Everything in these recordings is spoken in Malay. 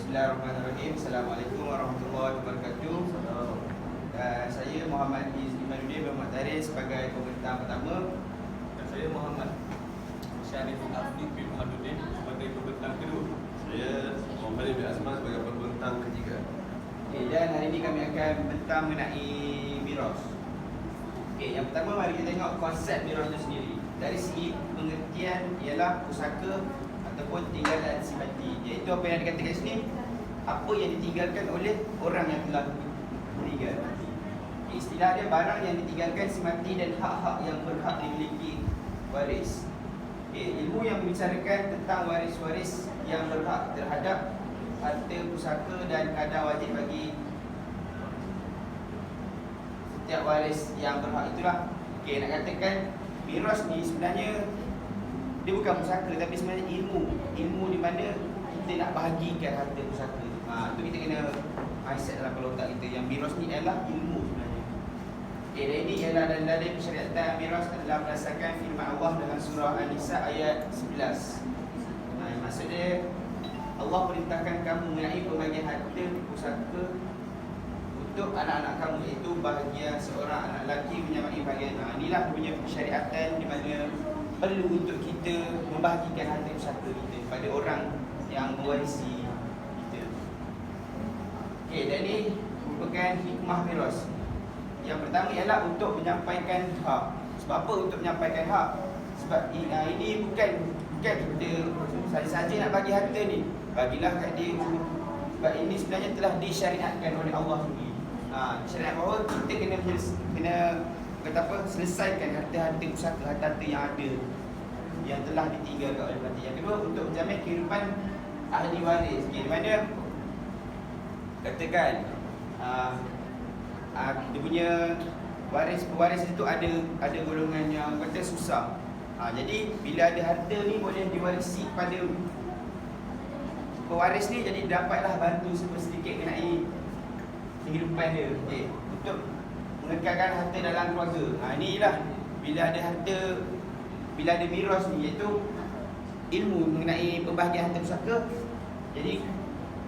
Bismillahirrahmanirrahim. Assalamualaikum warahmatullahi wabarakatuh. Saya Muhammad Imanuddin Muhammad Tarikh sebagai pembentang pertama. Dan saya Muhammad Syarif Afiq bin Muhammadudin sebagai pembentang kedua. Saya Muhammad bin Azman sebagai pembentang ketiga. Dan hari ini kami akan membentang mengenai miras. Yang pertama, mari kita tengok konsep miras itu sendiri. Dari segi pengertian ialah pusaka ataupun tinggalan si mati. Iaitu apa yang dikatakan sini, apa yang ditinggalkan oleh orang yang telah meninggal. Istilah dia barang yang ditinggalkan si mati dan hak-hak yang berhak dimiliki waris. Ilmu yang membicarakan tentang waris-waris yang berhak terhadap harta pusaka dan kadar wajib bagi setiap waris yang berhak itulah. Nak katakan miras ni sebenarnya dia bukan pusaka tapi sebenarnya ilmu di mana kita nak bahagikan harta pusaka. Tu kita kena mindset dalam kepala otak kita yang miras ni adalah ilmu sebenarnya. Dan ini ialah dalil persyariatan miras adalah berdasarkan firman Allah dalam surah An-Nisa ayat 11. Maksud dia, Allah perintahkan kamu mengenai pembagian harta pusaka untuk anak-anak kamu, iaitu bahagian seorang anak lelaki menyamai bahagian. Inilah punya persyariatan di mana perlu untuk kita membahagikan harta pusaka kita kepada orang yang mewarisi kita. Dan ini merupakan hikmah miras. Yang pertama ialah untuk menyampaikan hak. Sebab apa untuk menyampaikan hak? Sebab ini bukan kita saja nak bagi harta ni, bagilah kat dia. Sebab ini sebenarnya telah disyariatkan oleh Allah sendiri. Syariat bahawa kita kena kata apa, selesaikan harta-harta pusaka, harta-harta yang ada yang telah ditinggalkan oleh mati. Yang kedua, untuk menjamin kehidupan ahli waris. Di mana katakan dia punya pewaris itu ada golongan yang kata susah. Jadi bila ada harta ni boleh diwarisi pada pewaris ni, jadi dapatlah bantu sedikit mengenai kehidupan dia, untuk mengekalkan harta dalam keluarga. Inilah bila ada harta, bila ada miras ni, iaitu ilmu mengenai pembahagian harta pusaka. Jadi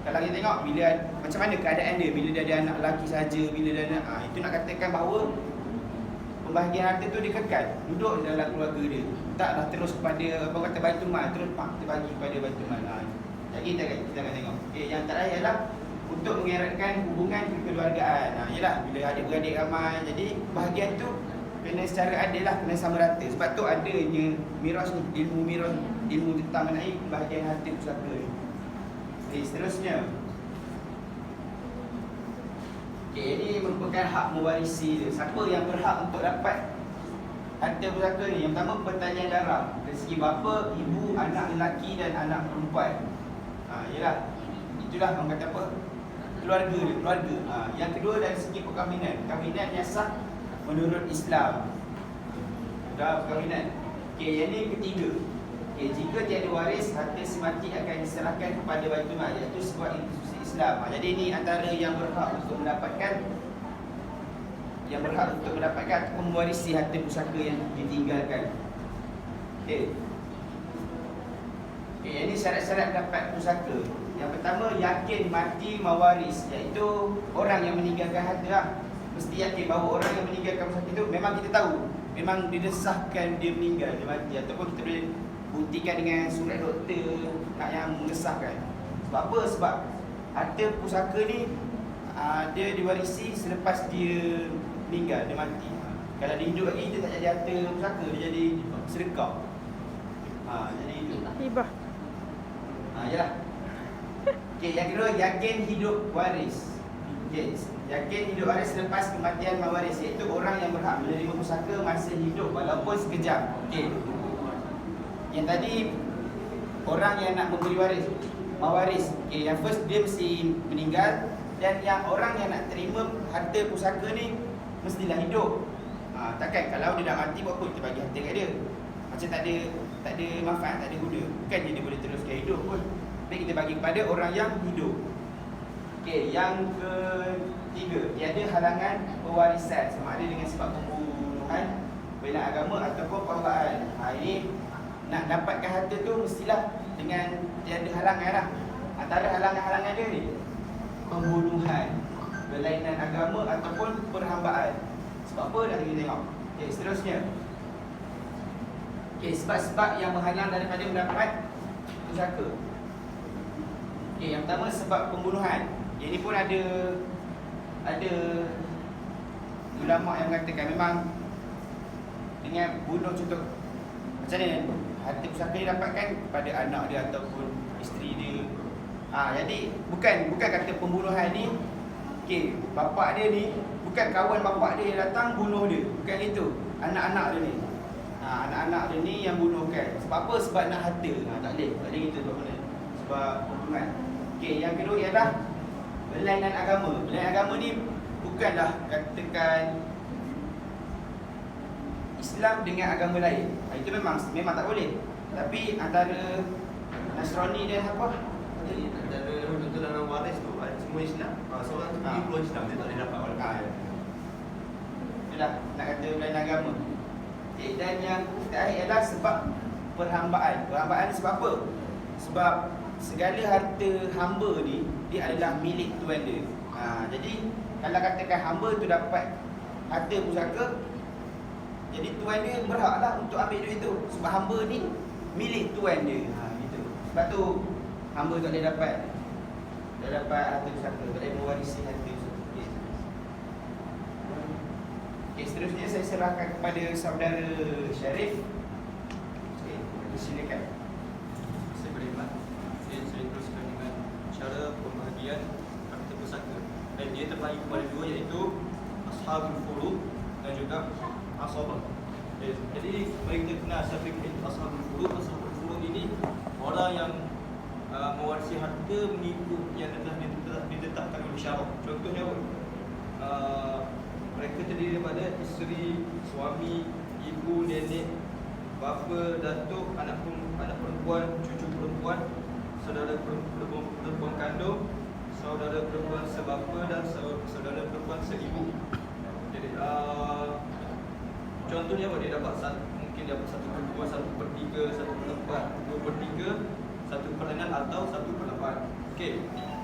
kalau kita tengok bila macam mana keadaan dia, bila dia ada anak lelaki saja, bila dia ada itu nak katakan bahawa pembahagian harta tu dia kekal duduk dalam keluarga dia, taklah terus kepada apa kata baitul mal, terus kita bagi kepada baitul mal. Jadi kita akan tengok. Yang terakhir ialah untuk mengeratkan hubungan kekeluargaan. Ialah bila adik-beradik ramai, jadi bahagian tu kena secara adil lah, kena sama rata. Sebab tu adanya miras ni, ilmu tentang mengenai pembahagian harta pusaka ni. Seterusnya, ini merupakan hak mewarisi dia. Siapa yang berhak untuk dapat harta pusaka ni? Yang pertama, pertanyaan darah dari segi bapa, ibu, anak lelaki dan anak perempuan. Ialah itulah orang kata apa, keluarga dia, keluarga. Yang kedua, dari segi perkahwinan yang sah menurut Islam. Dah perkahwinan. Yang ini ketiga, jika tiada waris, harta si mati akan diserahkan kepada baitul mal, iaitu sebuah institusi Islam. Jadi ini antara yang berhak untuk mendapatkan ataupun mewarisi harta pusaka yang ditinggalkan. Ini syarat-syarat dapat pusaka. Yang pertama, yakin mati mewaris, iaitu orang yang meninggalkan harta mesti yakin bahawa orang yang meninggalkan pusaka itu memang kita tahu, memang didesahkan dia meninggal, dia mati, ataupun kita boleh buktikan dengan surat doktor yang mengesahkan. Sebab apa? Sebab harta pusaka ni dia diwarisi selepas dia meninggal, dia mati. Kalau dia hidup lagi, dia tak jadi harta pusaka, dia jadi sedekah. Jadi itu hibah. Yalah. Yang kedua, yakin hidup waris. Yakin hidup waris selepas kematian mewaris, iaitu orang yang berhak menerima pusaka masih hidup walaupun sekejap. Yang tadi orang yang nak memberi waris, mewaris. Yang first dia mesti meninggal, dan yang orang yang nak terima harta pusaka ni mestilah hidup. Takkan kalau dia dah mati buat apa kita bagi harta kat dia? Macam tak ada manfaat, tak ada guna. Bukan dia boleh teruskan hidup pun. Baik, kita bagi kepada orang yang hidup. Yang ketiga, tiada halangan pewarisan, sama ada dengan sebab pembunuhan, bela agama ataupun perwaan. Ini nak dapatkan harta tu mestilah dengan tiada halangan lah. Antara halangan-halangan dia dia ni pembunuhan, berlainan agama ataupun perhambaan. Sebab apa dah kita tengok. Okey, seterusnya. Okey, sebab-sebab yang menghalang daripada mendapat pusaka. Okey, yang pertama sebab pembunuhan. Yang ni pun ada ulama yang mengatakan memang dengan bunuh contoh macam mana harta pusaka dia dapatkan kepada anak dia ataupun isteri dia. Jadi bukan kata pembunuhan ni okey, bapak dia ni bukan kawan bapak dia yang datang bunuh dia. Bukan itu. Anak-anak dia ni. Anak-anak dia ni yang bunuhkan. Sebab apa? Sebab nak harta. Tak boleh gitu sebab pembunuhan. Okey, yang kedua ialah berlainan agama. Berlainan agama ni bukanlah katakan Islam dengan agama lain. Itu memang tak boleh. Tapi antara Nasrani dan apa? Antara contoh dalam waris tu semua Islam. Seorang tu pergi keluar Islam, dia tak boleh dapat walaupun. Itulah nak kata berlainan agama. Dan yang terakhir ialah sebab perhambaan. Perhambaan ni sebab apa? Sebab segala harta hamba ni dia adalah milik tuan dia. Jadi kalau katakan hamba tu dapat harta pusaka, jadi tuan dia berhaklah untuk ambil duit tu. Sebab hamba ni milik tuan dia. Gitu. Sebab tu hamba tak boleh dapat harta pusaka, tak boleh mewarisi harta pusaka. Okey, seterusnya saya serahkan kepada saudara Syarif. Okey, silakan. Saya beriman. Saya teruskan dengan cara pembahagian harta pusaka. Dan dia terbagi kepada dua, iaitu ashabul furud dan juga ashabah. Jadi mari kita kenal siapa itu ashabul furud. Ashabul furud ini orang yang mewarisi harta mengikut yang telah ditetapkan oleh syarak. Contohnya mereka terdiri daripada isteri, suami, ibu, nenek, bapa, datuk, anak perempuan, cucu perempuan, saudara perempuan kandung, saudara perempuan sebapa dan saudara perempuan seibu. Jadi contohnya apa? Dia dapat mungkin dapat 1/2, 1/3, 1/4, 2/3, 1/6 atau 1/8. Okey,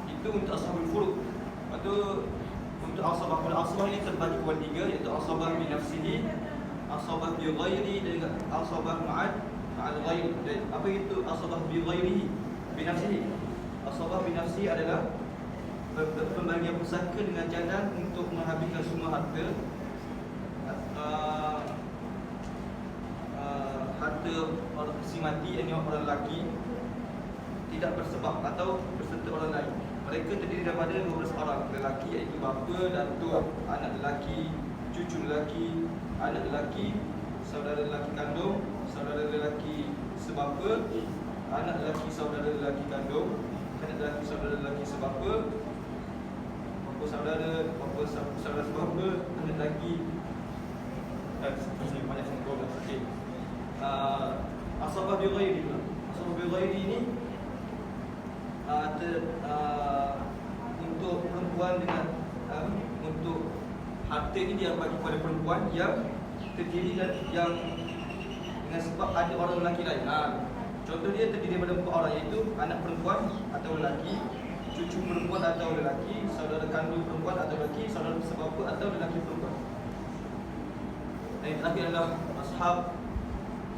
itu untuk ashabul furud. Lepas tu untuk ashabah, ashabah ini terbagi kepada 3, iaitu ashabah bi nafsihi, ashabah bi ghairi dan juga ashabah ma'al ghairi. Dan apa itu ashabah bi ghairihi? Bi nafsihi. Ashabah bi nafsihi adalah pembagian pusaka dengan jalan untuk menghabiskan semua harta harta orang si mati, yang orang lelaki tidak bersebab atau berserta orang lain. Mereka terdiri daripada 12 orang lelaki, iaitu bapa, datuk, anak lelaki, cucu lelaki, anak lelaki, saudara lelaki kandung, saudara lelaki sebapa, anak lelaki saudara lelaki kandung, anak lelaki saudara lelaki sebapa, bapa saudara sebapa, anak lelaki banyak sungguh. Okey. Ashabah bi ghairi pula. Ashabah bi ghairi ni untuk perempuan dengan untuk harta ini dia bagi kepada perempuan yang terdiri dan yang dengan sebab ada orang lelaki lain. Contoh dia terdiri daripada 4 orang, iaitu anak perempuan atau lelaki, cucu perempuan atau lelaki, saudara kandung perempuan atau lelaki, saudara sebapa atau lelaki perempuan. Dan yang terakhir adalah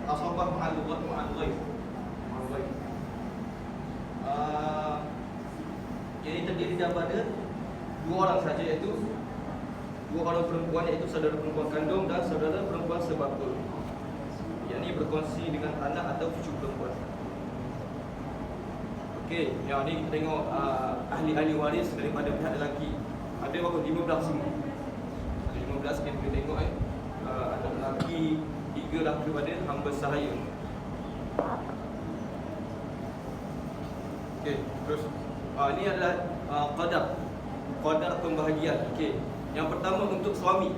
ashabah ma'al ghaib. Jadi terdiri daripada 2 orang saja, iaitu 2 orang perempuan, iaitu saudara perempuan kandung dan saudara perempuan sebapa. Yang ini berkongsi dengan anak atau cucu perempuan. Okey, yang ni kita tengok ahli-ahli waris daripada pihak lelaki. Ada berapa? 15 semua. Ada 15 kita boleh tengok anak lelaki 3 dah kepada hamba sahaya. Okey, terus ini adalah qadar pembahagian. Okey. Yang pertama untuk suami.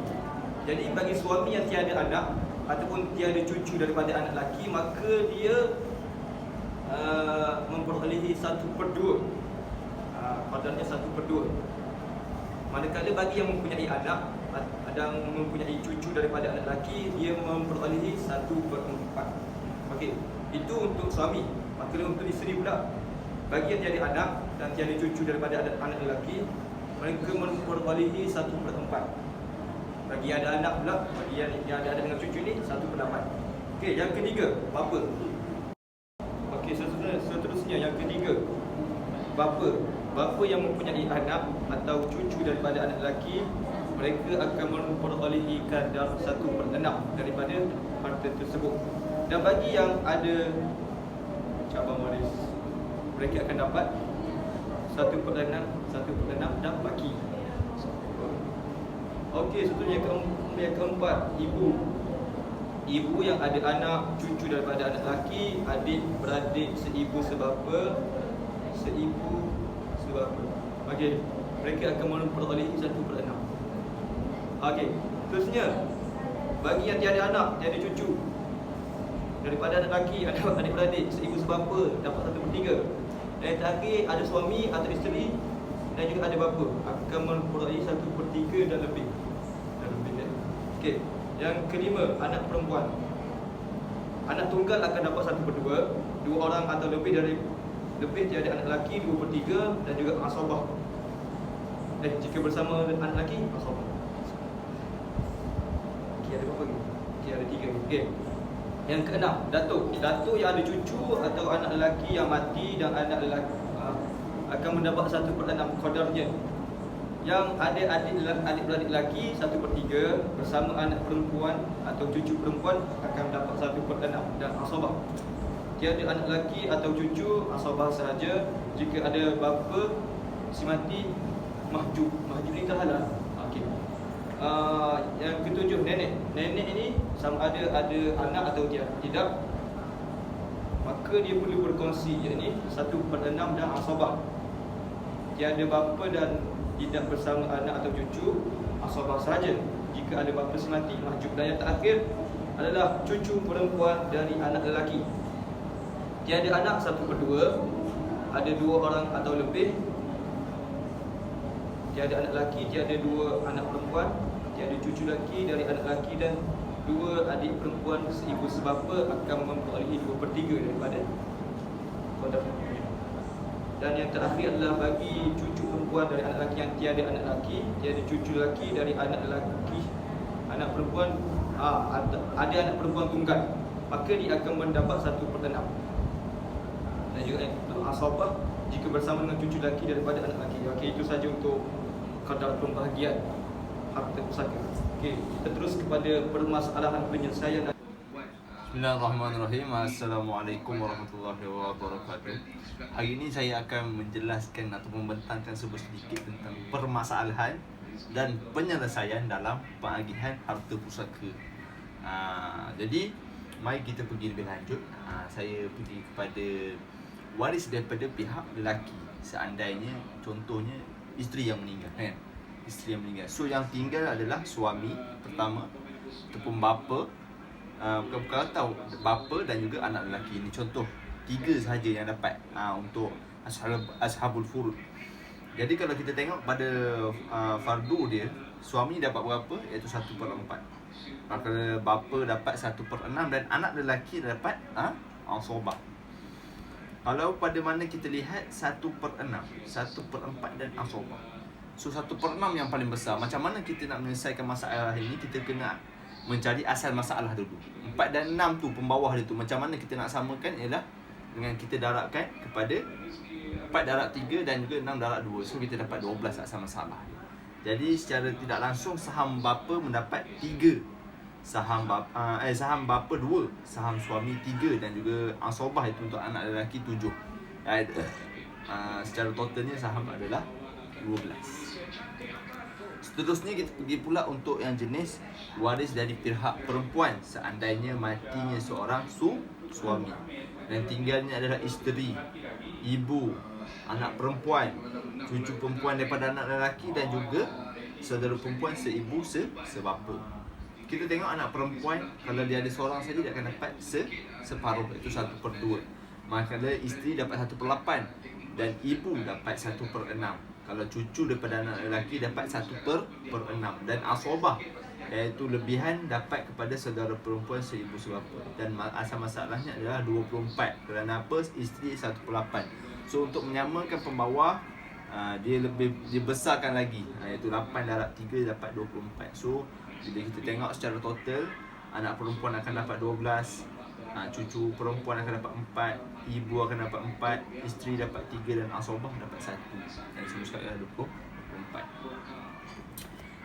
Jadi bagi suami yang tiada anak ataupun tiada cucu daripada anak lelaki, maka dia memperolehi 1/2. Qadarnya 1/2. Manakala bagi yang mempunyai anak dan mempunyai cucu daripada anak lelaki, dia memperolehi 1/4. Okey. Itu untuk suami. Maka untuk isteri pula, bagi yang tiada anak dan tiada cucu daripada anak lelaki, mereka memperolehi 1/4. Bagi yang ada anak pula, bagi yang ada anak dengan cucu ni 1/8. Okey, yang ketiga, bapa. Okey, seterusnya yang ketiga, bapa. Bapa yang mempunyai anak atau cucu daripada anak lelaki, mereka akan memperolehi kadar 1/6 daripada harta tersebut. Dan bagi yang ada cabang waris, mereka akan dapat 1/6, 1/6 dan baki. Okey, seterusnya yang keempat, ibu. Ibu yang ada anak, cucu daripada anak lelaki, adik, beradik, seibu sebapa, Okey, mereka akan memperolehi 1/6. Okey, seterusnya bagi yang tiada anak, tiada cucu daripada anak lelaki, adik-beradik, seibu sebapa, dapat 1/3. Dan yang terakhir, ada suami atau isteri dan juga ada bapa, akan memperolehi 1/3 dan lebih. Okey, yang kelima, anak perempuan. Anak tunggal akan dapat 1/2. Dua orang atau lebih tiada anak lelaki 2/3 dan juga asabah. Jika bersama anak lelaki, asabah. Okey, ada berapa lagi? Okey, ada 3. Okey. Yang keenam, datuk. Datuk yang ada cucu atau anak lelaki yang mati dan anak lelaki akan mendapat 1/6 qadarnya. Yang ada adik-beradik lelaki 1/3 bersama anak perempuan atau cucu perempuan akan mendapat 1/6 dan asabah. Tiada anak lelaki atau cucu, asabah sahaja. Jika ada bapa si mati, mahjub. Mahjub ni terhalang. Okey. Yang ketujuh, nenek. Nenek ini sama ada anak atau tidak, maka dia perlu berkongsi, iaitu 1/6 dan asabah. Tiada bapa dan tidak bersama anak atau cucu, asabah sahaja. Jika ada bapa si mati, mahjub. Dan yang terakhir adalah cucu perempuan dari anak lelaki. Tiada anak 1/2, ada 2 orang atau lebih. Tiada anak lelaki, tiada 2 anak perempuan, tiada cucu lelaki dari anak lelaki dan 2 adik perempuan seibu sebapa akan memperolehi 2/3 daripada qadar. Dan yang terakhir adalah bagi cucu perempuan dari anak lelaki yang tiada anak lelaki, tiada cucu lelaki dari anak lelaki, anak perempuan ada anak perempuan tunggal, maka dia akan mendapat 1/6. Dan juga itu asabah jika bersama dengan cucu lelaki daripada anak lelaki. Okey, itu saja untuk kadar pembahagian harta pusaka. Okey, kita terus kepada permasalahan penyelesaian. Bismillahirrahmanirrahim. Assalamualaikum warahmatullahi wabarakatuh. Hari ini saya akan menjelaskan atau membentangkan sedikit tentang permasalahan dan penyelesaian dalam pengagihan harta pusaka. Jadi mari kita pergi lebih lanjut. Saya pergi kepada waris daripada pihak lelaki. Seandainya contohnya isteri yang meninggal, kan? Isteri yang meninggal. So yang tinggal adalah suami pertama ataupun bapa. Kalau tahu bapa dan juga anak lelaki. Ini contoh 3 sahaja yang dapat untuk ashabul furud. Jadi kalau kita tengok pada fardu dia, suami dapat berapa? Iaitu 1/4. Maka bapa dapat 1/6 dan anak lelaki dapat asabah. Kalau pada mana kita lihat 1/6, 1/4 dan asabah. So 1/6 yang paling besar. Macam mana kita nak menyelesaikan masalah ini? Kita kena mencari asal masalah dulu. 4 dan 6 tu pembawah dia tu. Macam mana kita nak samakan ialah dengan kita darabkan kepada 4 darab 3 dan juga 6 darab 2. So kita dapat 12 asal masalah. Jadi secara tidak langsung saham bapa mendapat 3. Saham bapa 2, saham suami 3 dan juga asabah itu untuk anak lelaki 7. Secara totalnya saham adalah 12. Seterusnya kita pergi pula untuk yang jenis waris dari pihak perempuan. Seandainya matinya seorang suami dan tinggalnya adalah isteri, ibu, anak perempuan, cucu perempuan daripada anak lelaki dan juga saudara perempuan seibu sebapa. Kita tengok anak perempuan, kalau dia ada seorang saja dia akan dapat separuh, iaitu 1/2. Manakala isteri dapat 1/8 dan ibu dapat 1/6. Kalau cucu daripada anak lelaki dapat 1/6 dan asabah iaitu lebihan dapat kepada saudara perempuan seibu sebapa. Dan asal masalahnya adalah 24. Kerana apa? Isteri 1/8. So untuk menyamakan pembawah, dia besarkan lagi, iaitu 8 darab 3 dapat 24. So bila kita tengok secara total, anak perempuan akan dapat 12, cucu perempuan akan dapat 4, ibu akan dapat 4, isteri dapat 3 dan asobah dapat 1. Dan semua sekali ada 24.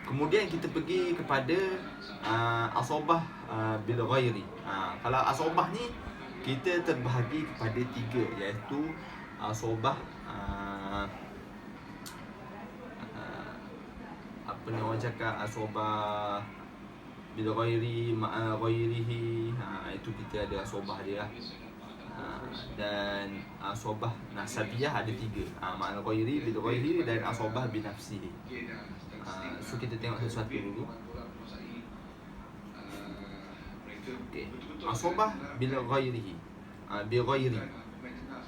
Kemudian kita pergi kepada asobah bil ghairi. Kalau asobah ni kita terbahagi kepada 3, iaitu asobah apa ni orang cakap, asobah bil ghairi ma'a ghairihi. Itu kita ada asobah dia lah. Dan asobah nasabiyah ada 3, ma'a ghairi, bil ghairi dan asobah bi nafsihi. So kita tengok satu-satu dulu. Okey, asobah bil ghairihi, bil ghairi.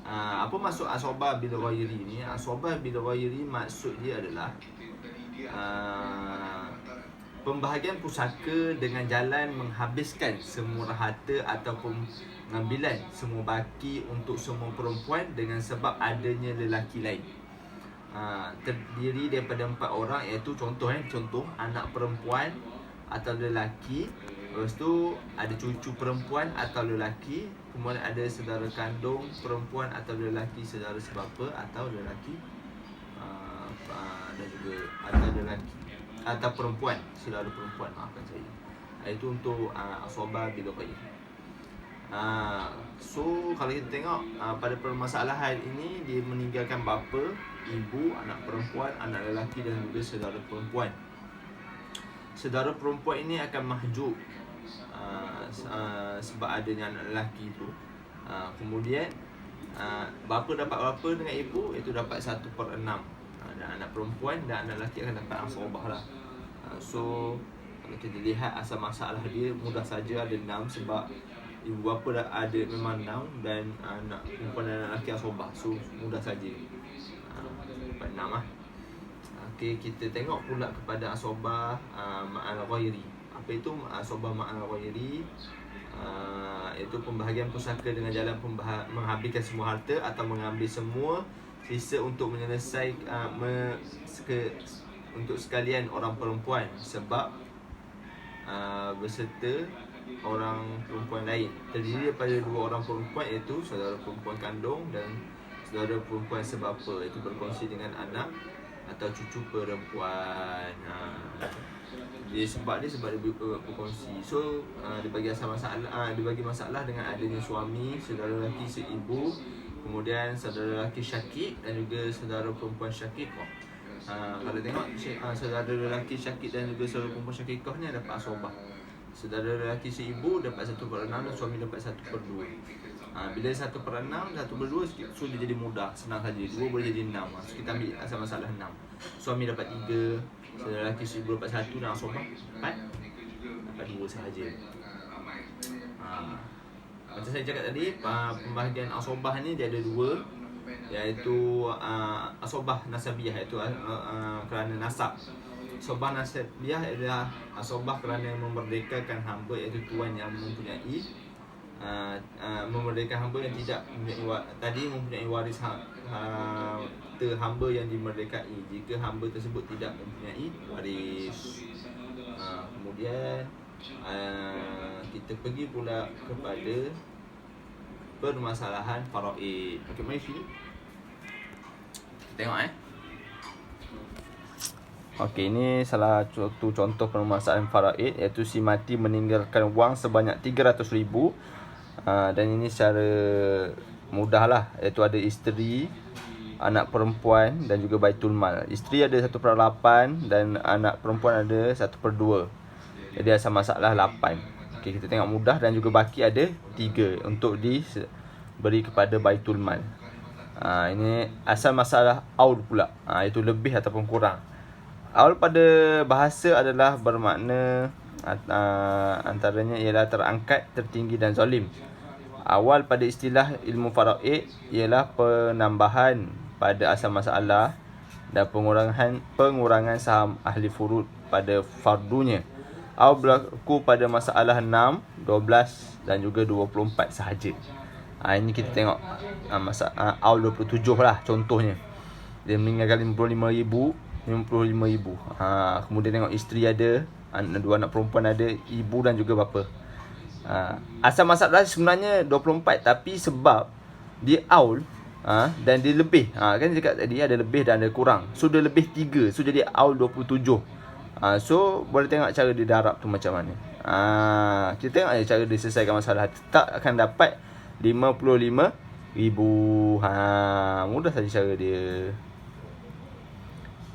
Apa maksud asobah bil ghairi ni? Asobah bil ghairi maksud dia adalah pembahagian pusaka dengan jalan menghabiskan semua harta ataupun pengambilan semua baki untuk semua perempuan dengan sebab adanya lelaki lain. Terdiri daripada 4 orang, iaitu contoh anak perempuan atau lelaki, lepas tu ada cucu perempuan atau lelaki, kemudian ada saudara kandung perempuan atau lelaki, saudara sebapa atau lelaki, dan juga ada lelaki atau perempuan, saudara perempuan, maafkan saya. Itu untuk asobah bil ghairi. So kalau kita tengok pada permasalahan ini, dia meninggalkan bapa, ibu, anak perempuan, anak lelaki dan juga saudara perempuan. Saudara perempuan ini akan mahjub sebab adanya anak lelaki itu. Kemudian bapa dapat berapa dengan ibu, itu dapat 1/6. Dan anak perempuan dan anak lelaki akan dapat asobah lah. So kalau kita lihat asal masalah dia mudah saja, ada 6 sebab ibu bapa dah ada memang 6 dan anak perempuan dan anak lelaki asobah. So mudah saja, dapat 6 lah. Okey, kita tengok pula kepada asobah ma'al ghairi. Apa itu asobah ma'al ghairi? Itu pembahagian pusaka dengan jalan menghabiskan semua harta atau mengambil semua sisa untuk menyelesaikan untuk sekalian orang perempuan sebab berserta orang perempuan lain. Terdiri daripada 2 orang perempuan, iaitu saudara perempuan kandung dan saudara perempuan sebapa, itu berkongsi dengan anak atau cucu perempuan. Sebab dia berkongsi. So dibagi masalah dengan adanya suami, saudara lelaki seibu, kemudian saudara lelaki syakik dan juga saudara perempuan syakikah. Kalau tengok saudara lelaki syakik dan juga saudara perempuan syakikah ni dapat asobah. Saudara lelaki seibu dapat 1/6 dan suami dapat 1/2. Bila 1/6, 1/2, so dia jadi mudah, senang saja. 2 boleh jadi 6. So kita ambil asal masalah 6. Suami dapat 3, saudara lelaki seibu dapat 1 dan asobah 4, dapat 2 sahaja. Macam saya cakap tadi, pembahagian asobah ni dia ada 2, iaitu asobah nasabiyah, iaitu kerana nasab. Asobah nasabiyah adalah asobah kerana memerdekakan hamba, iaitu tuan yang mempunyai memerdekakan hamba yang tidak mempunyai waris harta hamba yang dimerdekai jika hamba tersebut tidak mempunyai waris. Kemudian kita pergi pula kepada permasalahan faraid. Okey, mari sini. Tengok Okey, ini salah satu contoh permasalahan faraid, iaitu si mati meninggalkan wang sebanyak 300,000. Dan ini secara mudah lah, iaitu ada isteri, anak perempuan dan juga baitul mal. Isteri ada 1/8 dan anak perempuan ada 1/2. Jadi asal masalah 8. Okey, kita tengok mudah dan juga baki ada 3 untuk diberi kepada baitul mal. Ini asal masalah aul pula, iaitu lebih ataupun kurang. Aul pada bahasa adalah bermakna antaranya ialah terangkat, tertinggi dan zalim. Awal pada istilah ilmu faraid ialah penambahan pada asal masalah dan pengurangan saham ahli furud pada fardunya. Aul berlaku pada masalah 6, 12 dan juga 24 sahaja. Ini kita tengok AUL 27 lah contohnya. Dia meninggalkan 55,000. Kemudian tengok isteri ada, 2 anak perempuan ada, ibu dan juga bapa. Asal masalah sebenarnya 24, tapi sebab dia AUL dan dia lebih, kan cakap tadi ada lebih dan ada kurang, so dia lebih 3, so jadi AUL 27. So boleh tengok cara dia darab tu macam mana. Kita tengok cara dia selesaikan masalah. Tak akan dapat 55,000. Mudah saja cara dia.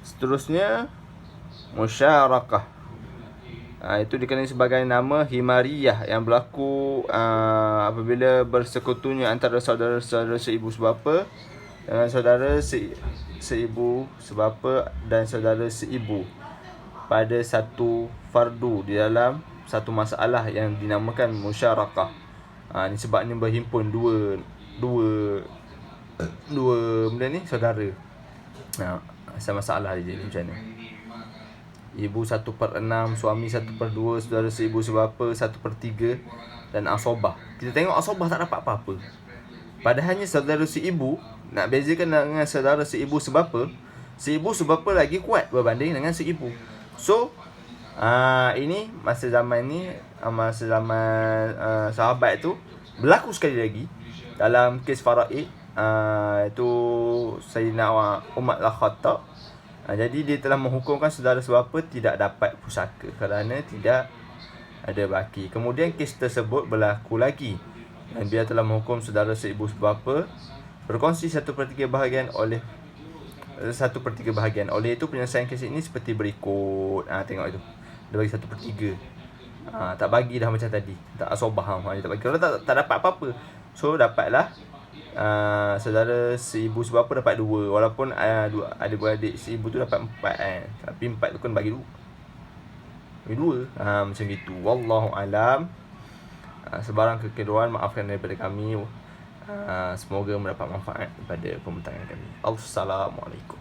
Seterusnya musyarakah. Itu dikenali sebagai nama himariyah yang berlaku apabila bersekutunya antara saudara-saudara seibu sebapa dengan saudara seibu sebapa dan saudara seibu pada satu fardu di dalam satu masalah yang dinamakan musyarakah. Ini sebabnya berhimpun dua benda ni saudara. Asal masalah dia jadi macam mana? Ibu 1/6, suami 1/2, saudara seibu sebapa 1/3 dan asobah. Kita tengok asobah tak dapat apa-apa. Padahalnya saudara seibu, nak bezakan dengan saudara seibu sebapa lagi kuat berbanding dengan seibu. So ini masa zaman sahabat tu berlaku sekali lagi dalam kes faraid. Itu Sayyidina Umar al-Khattab. Jadi dia telah menghukumkan saudara sebapa tidak dapat pusaka kerana tidak ada baki. Kemudian kes tersebut berlaku lagi dan dia telah menghukum saudara seibu sebapa berkongsi 1/3 bahagian oleh 1/3 bahagian. Oleh itu penyelesaian kes ini seperti berikut. Tengok itu. Dia bagi 1/3. Tak bagi dah macam tadi. Tak asobah. Dia tak bagi. Kalau tak dapat apa-apa. So dapatlah saudara seibu sebapa dapat 2. Walaupun adik-beradik seibu tu dapat 4 kan. Tapi 4 tu kan bagi 2. Macam gitu. Wallahu alam. Sebarang kekeliruan maafkan daripada kami. Semoga mendapat manfaat daripada pembincangan kami. Assalamualaikum.